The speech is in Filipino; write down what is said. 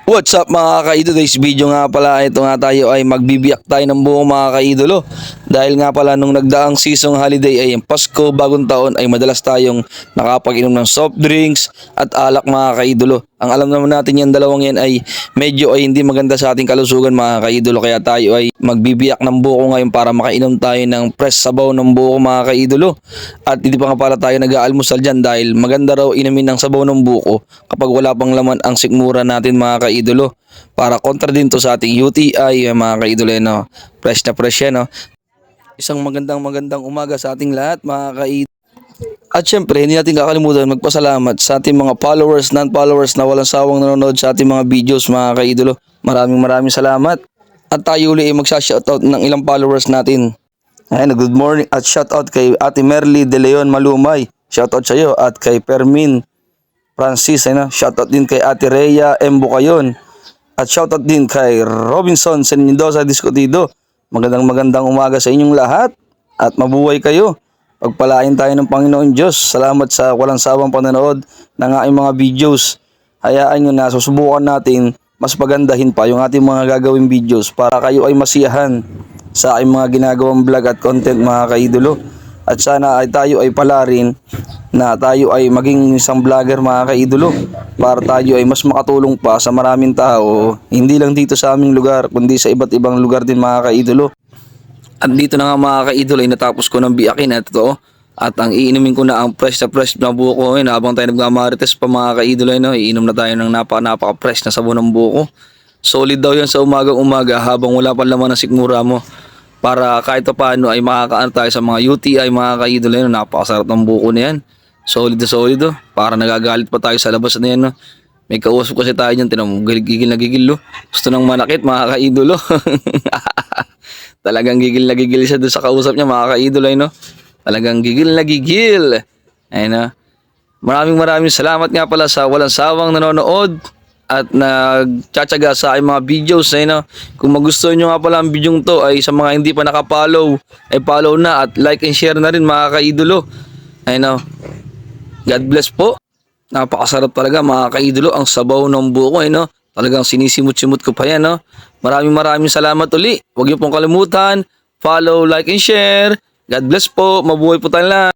What's up mga kaidolo? Today's video nga pala, ito nga tayo ay magbibiyak tayo ng buong mga kaidolo. Dahil nga pala nung nagdaang season holiday ay ang Pasko, bagong taon ay madalas tayong nakapag-inom ng soft drinks at alak mga kaidolo. Ang alam naman natin yan dalawang yan ay medyo ay hindi maganda sa ating kalusugan mga kaidolo. Kaya tayo ay magbibiyak ng buko ngayon para makainom tayo ng fresh sabaw ng buko mga kaidolo. At hindi pa nga pala tayo nag-aalmusal dyan dahil maganda raw inumin ng sabaw ng buko kapag wala pang laman ang sikmura natin mga kaidolo. Para kontra din to sa ating UTI mga kaidolo. No? Fresh na fresh yan. No? Isang magandang umaga sa ating lahat mga kaidolo. At syempre, hindi natin kakalimutan magpasalamat sa ating mga followers, non-followers na walang sawang nanonood sa ating mga videos mga kaidolo. Maraming salamat. At tayo ulit ay magsha-shoutout ng ilang followers natin. Ayun, good morning at shoutout kay Ate Merly De Leon Malumay. Shoutout sa iyo at kay Permin Francis. Ayun, shoutout din kay Ate Rhea M. Bucayon. At shoutout din kay Robinson Sen Mendoza Discutido. Magandang umaga sa inyong lahat at mabuhay kayo. Pagpalain tayo ng Panginoon Diyos. Salamat sa walang sawang panonood ng aking mga videos. Hayaan nyo na susubukan natin mas pagandahin pa yung ating mga gagawing videos para kayo ay masiyahan sa aking mga ginagawang vlog at content mga kaidolo. At sana ay tayo ay pala rin na tayo ay maging isang vlogger mga kaidolo para tayo ay mas makatulong pa sa maraming tao, hindi lang dito sa aming lugar kundi sa iba't ibang lugar din mga kaidolo. At dito na nga mga kaidolo ay natapos ko ng biyakin at ito. At ang iinumin ko na ang fresh na buko ngayon habang tayo nagmamarites pa mga kaidolo. No? Iinom na tayo ng napaka-fresh na sabon ng buko. Solid daw yan sa umaga habang wala pa laman ng sikmura mo. Para kahit paano ay makakaano tayo sa mga UTI mga kaidolo. No? Napakasarap ng buko na yan. Solid na solid. Oh. Para nagagalit pa tayo sa labas na yan. No? May kausap kasi tayo dyan. Tinang gigil na gigil. Oh. Gusto nang manakit mga kaidolo. Talagang gigil na gigil siya doon sa kausap niya mga kaidol ay no. Talagang gigil na gigil. Ay no. Maraming salamat nga pala sa walang sawang nanonood at nagtsatsaga sa aking mga videos ay no. Kung magustuhan niyo nga pala ang video to ay sa mga hindi pa nakapollow ay follow na at like and share na rin mga kaidolo. Ay no. God bless po. Napakasarap talaga mga kaidolo ang sabaw ng buko ay no. Talagang sinisimot-simot ko pa yan, no? Maraming salamat uli. Huwag niyo pong kalimutan. Follow, like, and share. God bless po. Mabuhay po tayo lahat.